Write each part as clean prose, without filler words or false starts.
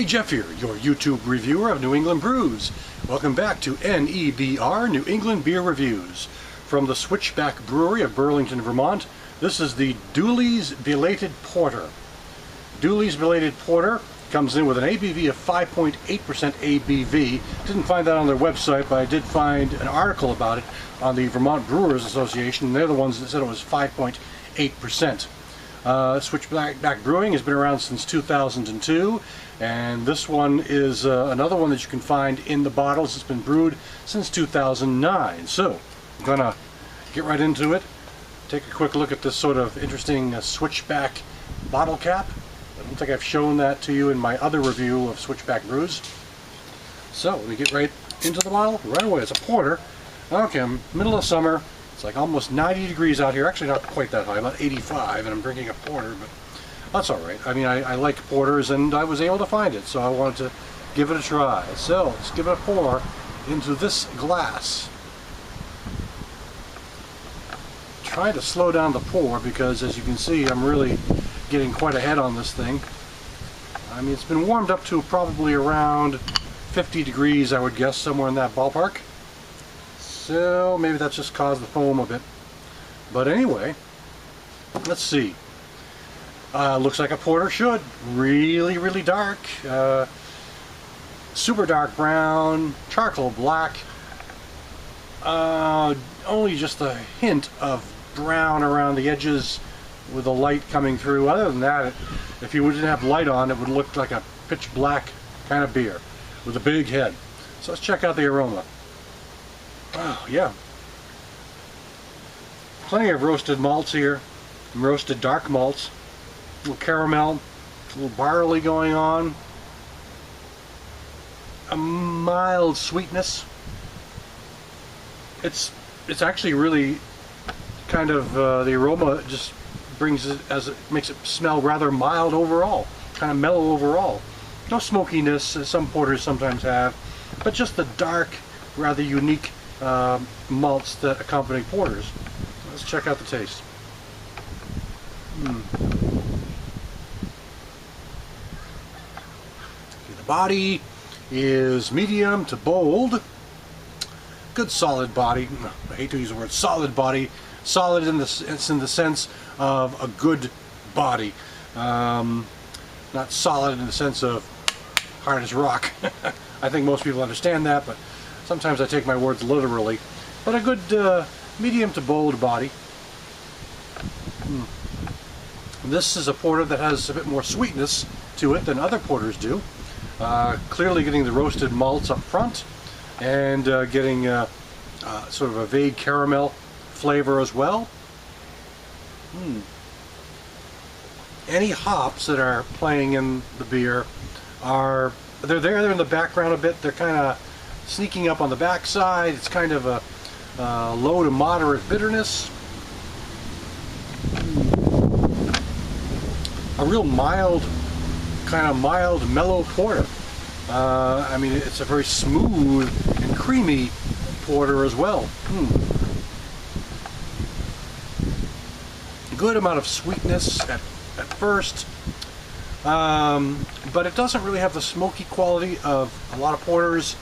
Hey, Jeff here, your YouTube reviewer of New England brews. Welcome back to NEBR, New England Beer Reviews. From the Switchback Brewery of Burlington, Vermont, this is the Dooley's Belated Porter. Dooley's Belated Porter comes in with an ABV of 5.8% ABV. Didn't find that on their website, but I did find an article about it on the Vermont Brewers Association, and they're the ones that said it was 5.8%. Switchback Brewing has been around since 2002, and this one is another one that you can find in the bottles. It's been brewed since 2009. So I'm gonna get right into it, take a quick look at this sort of interesting Switchback bottle cap. I don't think I've shown that to you in my other review of Switchback brews. So let me get right into the bottle right away. It's a porter. Okay, middle of summer. It's like almost 90 degrees out here. Actually, not quite that high, about 85, and I'm drinking a porter, but that's all right. I mean, I like porters, and I was able to find it, so I wanted to give it a try. So let's give it a pour into this glass. Try to slow down the pour because, as you can see, I'm really getting quite ahead on this thing. I mean, it's been warmed up to probably around 50 degrees, I would guess, somewhere in that ballpark. So maybe that's just caused the foam a bit. But anyway, let's see. Looks like a porter should. Really, really dark. Super dark brown, charcoal black. Only just a hint of brown around the edges with the light coming through. Other than that, if you didn't have light on, it would look like a pitch black kind of beer with a big head. So let's check out the aroma. Oh, yeah. Plenty of roasted malts here. Roasted dark malts. A little caramel. A little barley going on. A mild sweetness. It's actually really kind of the aroma just brings it, as it makes it smell rather mild overall. Kind of mellow overall. No smokiness as some porters sometimes have, but just the dark, rather unique malts that accompany porters. Let's check out the taste. The body is medium to bold. Good solid body. I hate to use the word solid body. Solid in the sense of a good body. Not solid in the sense of hard as rock. I think most people understand that, but sometimes I take my words literally. But a good medium to bold body. This is a porter that has a bit more sweetness to it than other porters do. Clearly getting the roasted malts up front and getting sort of a vague caramel flavor as well. Any hops that are playing in the beer they're in the background a bit. They're kind of sneaking up on the backside. It's kind of a low to moderate bitterness. A real mild, kind of mild, mellow porter. I mean, it's a very smooth and creamy porter as well. Good amount of sweetness at first. But it doesn't really have the smoky quality of a lot of porters,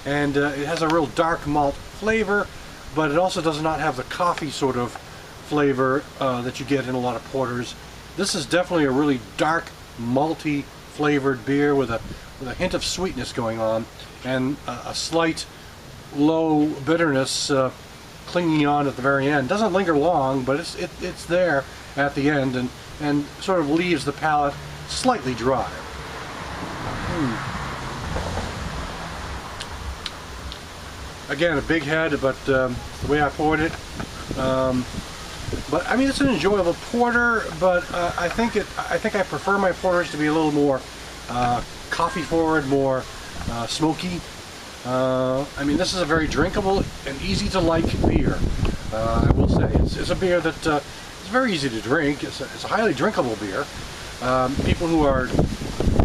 and it has a real dark malt flavor, but it also does not have the coffee sort of flavor that you get in a lot of porters. This is definitely a really dark, malty flavored beer with a hint of sweetness going on, and a slight low bitterness clinging on at the very end. Doesn't linger long, but it's there at the end, and sort of leaves the palate slightly dry. Again, a big head, but the way I poured it. But I mean, it's an enjoyable porter, but I think I prefer my porters to be a little more coffee forward, more smoky. I mean, this is a very drinkable and easy to like beer. I will say it's a beer that is very easy to drink. It's a highly drinkable beer. People who are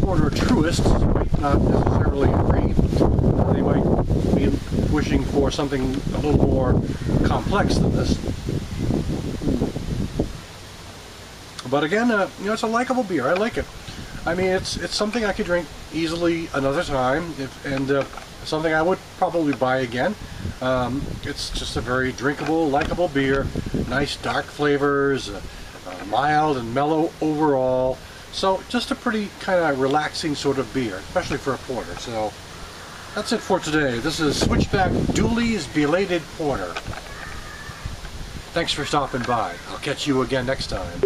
porter truists might not necessarily agree. They might be wishing for something a little more complex than this. But again, you know, it's a likable beer. I like it. I mean, it's something I could drink easily another time, and something I would probably buy again. It's just a very drinkable, likable beer. Nice dark flavors, mild and mellow overall. So just a pretty kind of relaxing sort of beer, especially for a porter. So that's it for today. This is Switchback Dooley's Belated Porter. Thanks for stopping by. I'll catch you again next time.